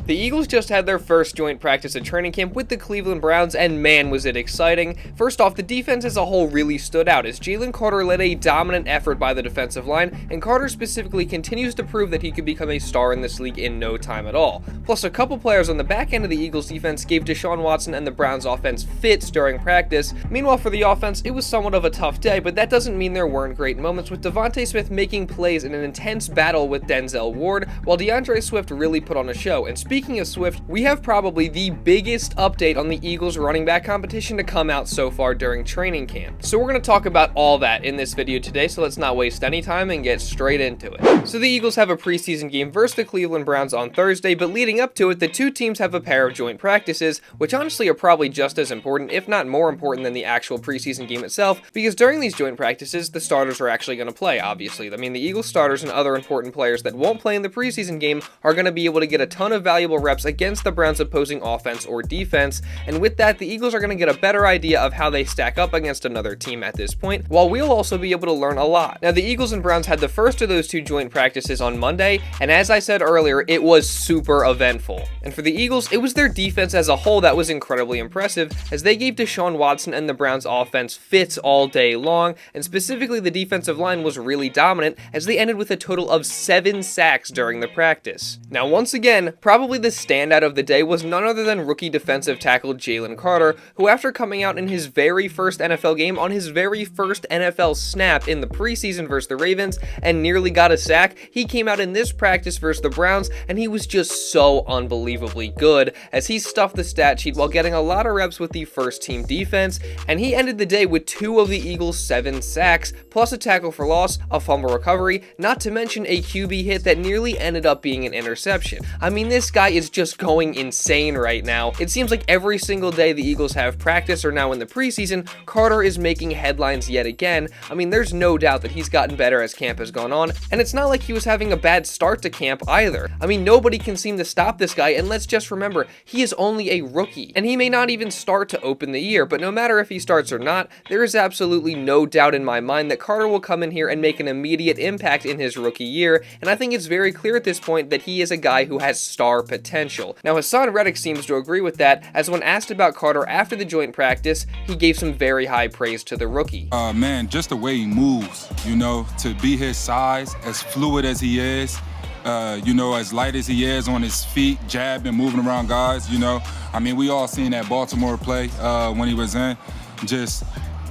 The Eagles just had their first joint practice at training camp with the Cleveland Browns, and man was it exciting. First off, the defense as a whole really stood out as Jalen Carter led a dominant effort by the defensive line, and Carter specifically continues to prove that he could become a star in this league in no time at all. Plus, a couple players on the back end of the Eagles defense gave Deshaun Watson and the Browns offense fits during practice. Meanwhile, for the offense, it was somewhat of a tough day, but that doesn't mean there weren't great moments, with Devonta Smith making plays in an intense battle with Denzel Ward, while DeAndre Swift really put on a show. And speaking of Swift, we have probably the biggest update on the Eagles running back competition to come out so far during training camp. So we're going to talk about all that in this video today, so let's not waste any time and get straight into it. So the Eagles have a preseason game versus the Cleveland Browns on Thursday, but leading up to it, the two teams have a pair of joint practices, which honestly are probably just as important, if not more important than the actual preseason game itself, because during these joint practices, the starters are actually going to play, obviously. I mean, the Eagles starters and other important players that won't play in the preseason game are going to be able to get a ton of valuable reps against the Browns' opposing offense or defense, and with that, the Eagles are going to get a better idea of how they stack up against another team at this point, while we'll also be able to learn a lot. Now, the Eagles and Browns had the first of those two joint practices on Monday, and as I said earlier, it was super eventful. And for the Eagles, it was their defense as a whole that was incredibly impressive, as they gave Deshaun Watson and the Browns offense fits all day long, and specifically the defensive line was really dominant, as they ended with a total of 7 sacks during the practice. Now, once again, probably the standout of the day was none other than rookie defensive tackle Jalen Carter, who after coming out in his very first NFL game on his very first NFL snap in the preseason versus the Ravens and nearly got a sack, he came out in this practice versus the Browns and he was just so unbelievably good as he stuffed the stat sheet while getting a lot of reps with the first team defense, and he ended the day with 2 of the Eagles' 7 sacks, plus a tackle for loss, a fumble recovery, not to mention a QB hit that nearly ended up being an interception. I mean, this guy is just going insane right now. It seems like every single day the Eagles have practice or now in the preseason, Carter is making headlines yet again. I mean, there's no doubt that he's gotten better as camp has gone on, and it's not like he was having a bad start to camp either. I mean, nobody can seem to stop this guy, and let's just remember, he is only a rookie, and he may not even start to open the year, but no matter if he starts or not, there is absolutely no doubt in my mind that Carter will come in here and make an immediate impact in his rookie year, and I think it's very clear at this point that he is a guy who has star potential. Now, Haason Reddick seems to agree with that, as when asked about Carter after the joint practice, he gave some very high praise to the rookie. Man, just the way he moves, to be his size, as fluid as he is, as light as he is on his feet, jabbing, moving around guys, I mean, we all seen that Baltimore play when he was in.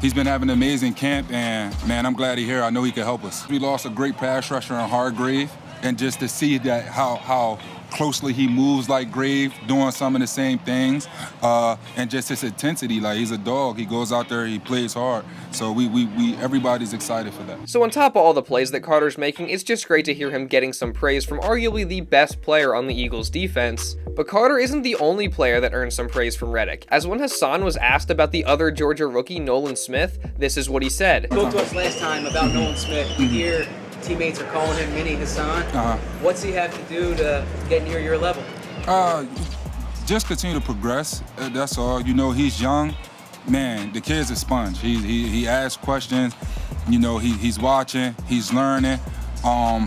He's been having an amazing camp, and man, I'm glad he's here. I know he can help us. We lost a great pass rusher in Hargrave, and just to see that how closely he moves like Grave, doing some of the same things, and just his intensity. Like, he's a dog. He goes out there, he plays hard. So everybody's excited for that. So on top of all the plays that Carter's making, it's just great to hear him getting some praise from arguably the best player on the Eagles defense. But Carter isn't the only player that earned some praise from Reddick, as when Haason was asked about the other Georgia rookie, Nolan Smith, this is what he said. Spoke to us last time about Nolan Smith. Here, teammates are calling him Mini Haason. What's he have to do to get near your level? Just continue to progress. That's all. He's young. Man, the kid's a sponge. He asks questions. He's watching. He's learning.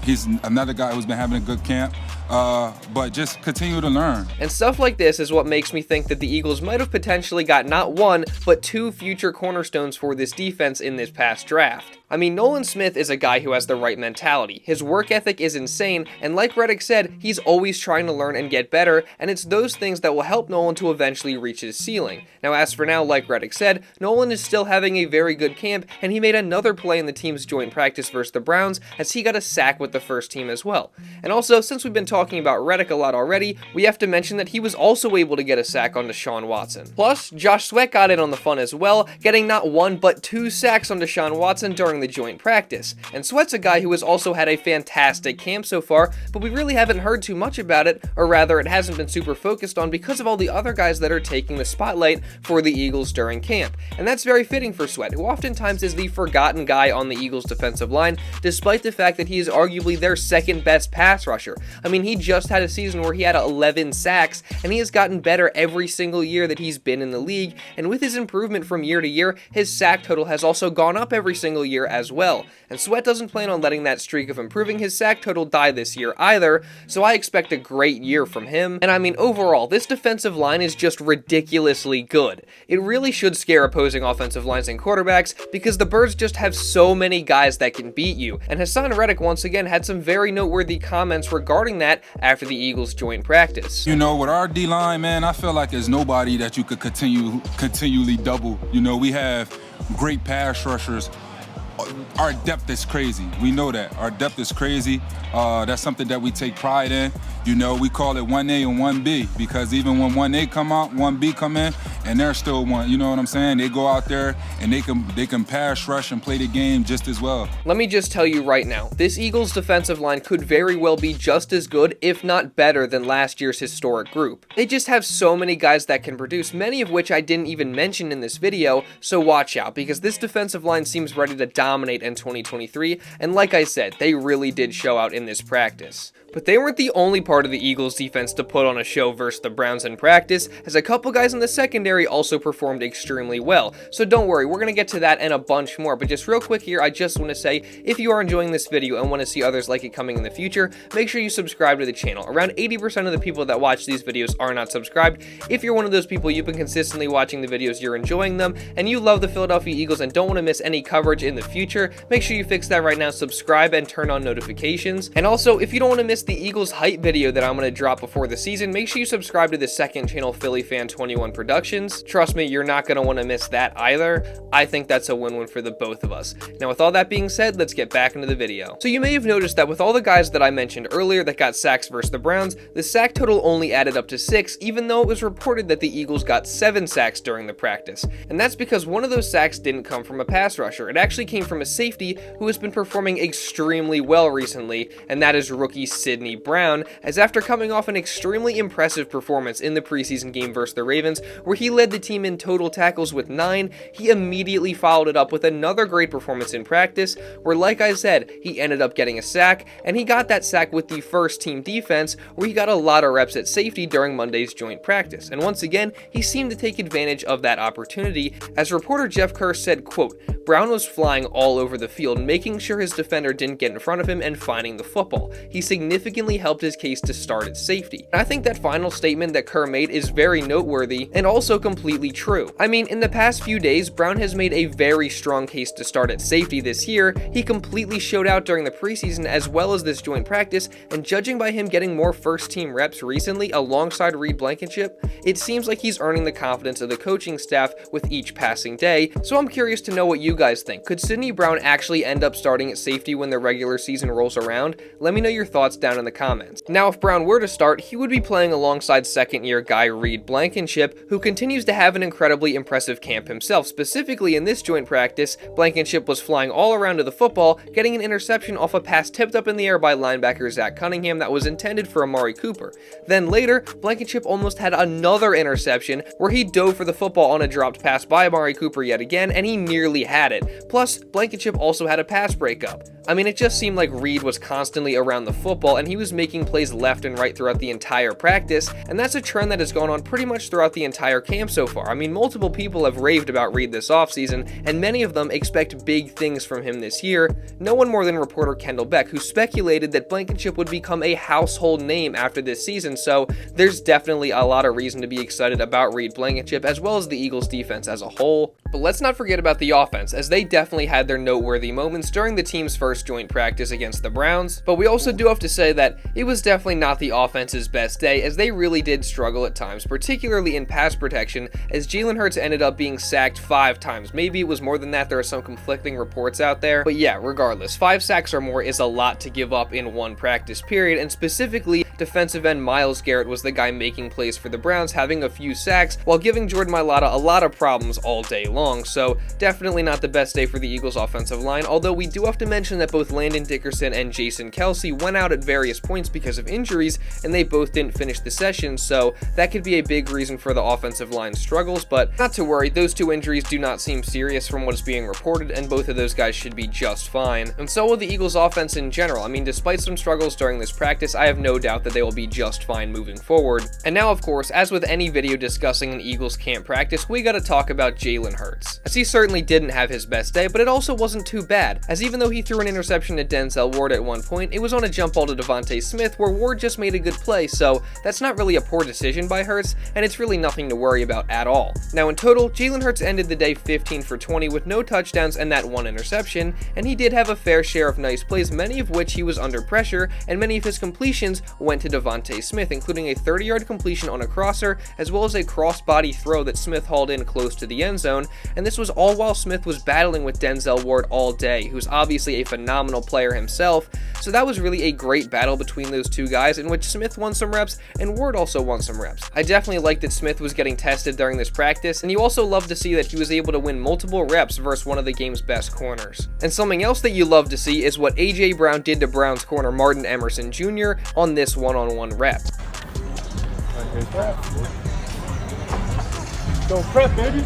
He's another guy who's been having a good camp. But just continue to learn. And stuff like this is what makes me think that the Eagles might have potentially got not 1, but 2 future cornerstones for this defense in this past draft. I mean, Nolan Smith is a guy who has the right mentality. His work ethic is insane, and like Reddick said, he's always trying to learn and get better, and it's those things that will help Nolan to eventually reach his ceiling. Now, as for now, like Reddick said, Nolan is still having a very good camp, and he made another play in the team's joint practice versus the Browns, as he got a sack with the first team as well. And also, since we've been talking about Reddick a lot already, we have to mention that he was also able to get a sack on Deshaun Watson. Plus, Josh Sweat got in on the fun as well, getting not 1 but 2 sacks on Deshaun Watson during the joint practice. And Sweat's a guy who has also had a fantastic camp so far, but we really haven't heard too much about it, or rather it hasn't been super focused on because of all the other guys that are taking the spotlight for the Eagles during camp. And that's very fitting for Sweat, who oftentimes is the forgotten guy on the Eagles defensive line, despite the fact that he is arguably their second best pass rusher. I mean, he just had a season where he had 11 sacks, and he has gotten better every single year that he's been in the league, and with his improvement from year to year, his sack total has also gone up every single year as well, and Sweat doesn't plan on letting that streak of improving his sack total die this year either, so I expect a great year from him. And I mean, overall, this defensive line is just ridiculously good. It really should scare opposing offensive lines and quarterbacks because the Birds just have so many guys that can beat you, and Haason Reddick once again had some very noteworthy comments regarding that after the Eagles joint practice. You know, with our D-line, man, I feel like there's nobody that you could continually double. You know, we have great pass rushers. Our depth is crazy. We know that. Our depth is crazy. That's something that we take pride in. You know, we call it 1A and 1B because even when 1A come out, 1B come in, and they're still one. You know what I'm saying? They go out there and they can pass rush and play the game just as well. Let me just tell you right now, this Eagles defensive line could very well be just as good, if not better, than last year's historic group. They just have so many guys that can produce, many of which I didn't even mention in this video, so watch out, because this defensive line seems ready to dominate in 2023, and like I said, they really did show out in this practice. But they weren't the only part of the Eagles defense to put on a show versus the Browns in practice, as a couple guys in the secondary also performed extremely well. So don't worry, we're going to get to that and a bunch more, but just real quick here, I just want to say, if you are enjoying this video and want to see others like it coming in the future, make sure you subscribe to the channel. Around 80% of the people that watch these videos are not subscribed. If you're one of those people, you've been consistently watching the videos, you're enjoying them, and you love the Philadelphia Eagles and don't want to miss any coverage in the future, make sure you fix that right now, subscribe and turn on notifications. And also, if you don't want to miss the Eagles hype video that I'm going to drop before the season, make sure you subscribe to the second channel, Philly Fan 21 Productions. Trust me, you're not going to want to miss that either. I think that's a win-win for the both of us. Now, with all that being said, let's get back into the video. So you may have noticed that with all the guys that I mentioned earlier that got sacks versus the Browns, the sack total only added up to 6, even though it was reported that the Eagles got 7 sacks during the practice. And that's because one of those sacks didn't come from a pass rusher. It actually came from a safety who has been performing extremely well recently, and that is rookie Sidney Brown, as after coming off an extremely impressive performance in the preseason game versus the Ravens, where he led the team in total tackles with 9, he immediately followed it up with another great performance in practice, where, like I said, he ended up getting a sack, and he got that sack with the first team defense, where he got a lot of reps at safety during Monday's joint practice. And once again, he seemed to take advantage of that opportunity, as reporter Jeff Kerr said, quote, "Brown was flying all over the field, making sure his defender didn't get in front of him and finding the football. He significantly helped his case to start at safety." And I think that final statement that Kerr made is very noteworthy and also completely true. I mean, in the past few days, Brown has made a very strong case to start at safety this year. He completely showed out during the preseason as well as this joint practice, and judging by him getting more first team reps recently alongside Reed Blankenship, it seems like he's earning the confidence of the coaching staff with each passing day. So I'm curious to know what you guys think. Could Sidney Brown actually end up starting at safety when the regular season rolls around? Let me know your thoughts down in the comments. Now, if Brown were to start, he would be playing alongside second-year guy Reed Blankenship, who continues to have an incredibly impressive camp himself. Specifically in this joint practice, Blankenship was flying all around to the football, getting an interception off a pass tipped up in the air by linebacker Zach Cunningham that was intended for Amari Cooper. Then later, Blankenship almost had another interception where he dove for the football on a dropped pass by Amari Cooper yet again, and he nearly had it. Plus, Blankenship also had a pass breakup. I mean, it just seemed like Reed was constantly around the football, and he was making plays left and right throughout the entire practice, and that's a trend that has gone on pretty much throughout the entire camp so far. I mean, multiple people have raved about Reed this offseason, and many of them expect big things from him this year. No one more than reporter Kendall Beck, who speculated that Blankenship would become a household name after this season, so there's definitely a lot of reason to be excited about Reed Blankenship as well as the Eagles defense as a whole. But let's not forget about the offense, as they definitely had their noteworthy moments during the team's first joint practice against the Browns, but we also do have to say that it was definitely not the offense's best day, as they really did struggle at times, particularly in pass protection, as Jalen Hurts ended up being sacked 5 times. Maybe it was more than that, there are some conflicting reports out there, but yeah, regardless, 5 sacks or more is a lot to give up in one practice period, and specifically, defensive end Myles Garrett was the guy making plays for the Browns, having a few sacks, while giving Jordan Mailata a lot of problems all day long, so definitely not the best day for the Eagles offensive line, although we do have to mention that both Landon, Dickerson, and Jason Kelce went out at various points because of injuries, and they both didn't finish the session, so that could be a big reason for the offensive line struggles, but not to worry, those 2 injuries do not seem serious from what is being reported, and both of those guys should be just fine. And so will the Eagles offense in general. I mean, despite some struggles during this practice, I have no doubt that that they will be just fine moving forward. And now, of course, as with any video discussing an Eagles camp practice, we gotta talk about Jalen Hurts, as he certainly didn't have his best day, but it also wasn't too bad, as even though he threw an interception to Denzel Ward at one point, it was on a jump ball to Devonta Smith where Ward just made a good play, so that's not really a poor decision by Hurts, and it's really nothing to worry about at all. Now in total, Jalen Hurts ended the day 15 for 20 with no touchdowns and that one interception, and he did have a fair share of nice plays, many of which he was under pressure, and many of his completions went to Devonta Smith, including a 30-yard completion on a crosser, as well as a cross-body throw that Smith hauled in close to the end zone, and this was all while Smith was battling with Denzel Ward all day, who's obviously a phenomenal player himself, so that was really a great battle between those two guys, in which Smith won some reps, and Ward also won some reps. I definitely liked that Smith was getting tested during this practice, and you also love to see that he was able to win multiple reps versus one of the game's best corners. And something else that you love to see is what A.J. Brown did to Browns corner Martin Emerson Jr. on this one-on-one rep. Don't prep, baby.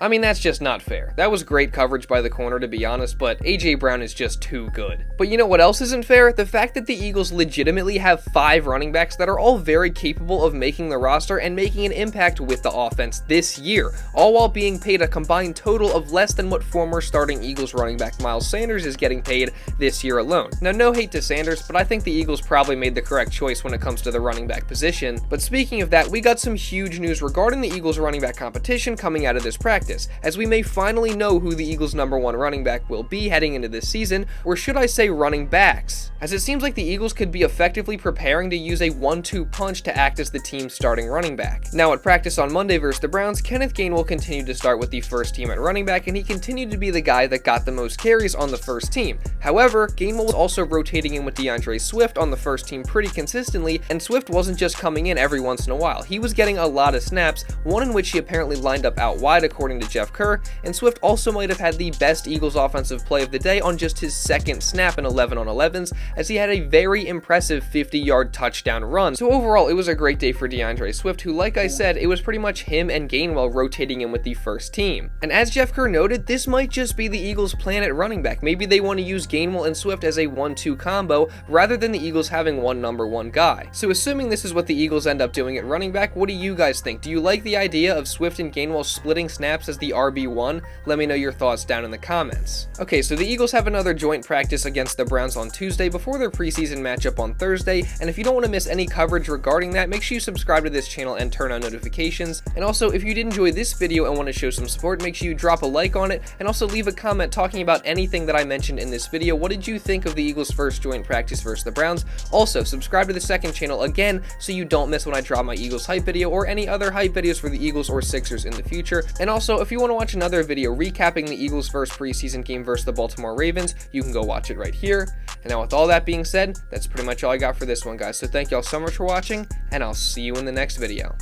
I mean, that's just not fair. That was great coverage by the corner, to be honest, but A.J. Brown is just too good. But you know what else isn't fair? The fact that the Eagles legitimately have 5 running backs that are all very capable of making the roster and making an impact with the offense this year, all while being paid a combined total of less than what former starting Eagles running back Miles Sanders is getting paid this year alone. Now, no hate to Sanders, but I think the Eagles probably made the correct choice when it comes to the running back position. But speaking of that, we got some huge news regarding the Eagles running back competition coming out of this practice, as we may finally know who the Eagles' #1 running back will be heading into this season, or should I say running backs, as it seems like the Eagles could be effectively preparing to use a 1-2 punch to act as the team's starting running back. Now at practice on Monday versus the Browns, Kenneth Gainwell continued to start with the first team at running back, and he continued to be the guy that got the most carries on the first team. However, Gainwell was also rotating in with DeAndre Swift on the first team pretty consistently, and Swift wasn't just coming in every once in a while. He was getting a lot of snaps, one in which he apparently lined up out wide according to Jeff Kerr, and Swift also might have had the best Eagles offensive play of the day on just his second snap in 11-on-11s, as he had a very impressive 50-yard touchdown run. So overall, it was a great day for DeAndre Swift, who, like I said, it was pretty much him and Gainwell rotating in with the first team. And as Jeff Kerr noted, this might just be the Eagles' plan at running back. Maybe they want to use Gainwell and Swift as a 1-2 combo, rather than the Eagles having one #1 guy. So assuming this is what the Eagles end up doing at running back, what do you guys think? Do you like the idea of Swift and Gainwell splitting snaps as the RB1? Let me know your thoughts down in the comments. Okay, so the Eagles have another joint practice against the Browns on Tuesday before their preseason matchup on Thursday, and if you don't want to miss any coverage regarding that, make sure you subscribe to this channel and turn on notifications. And also, if you did enjoy this video and want to show some support, make sure you drop a like on it, and also leave a comment talking about anything that I mentioned in this video. What did you think of the Eagles' first joint practice versus the Browns? Also, subscribe to the second channel again so you don't miss when I drop my Eagles hype video or any other hype videos for the Eagles or Sixers in the future. And also, if you want to watch another video recapping the Eagles' first preseason game versus the Baltimore Ravens, you can go watch it right here. And now with all that being said, that's pretty much all I got for this one, guys. So thank y'all so much for watching, and I'll see you in the next video.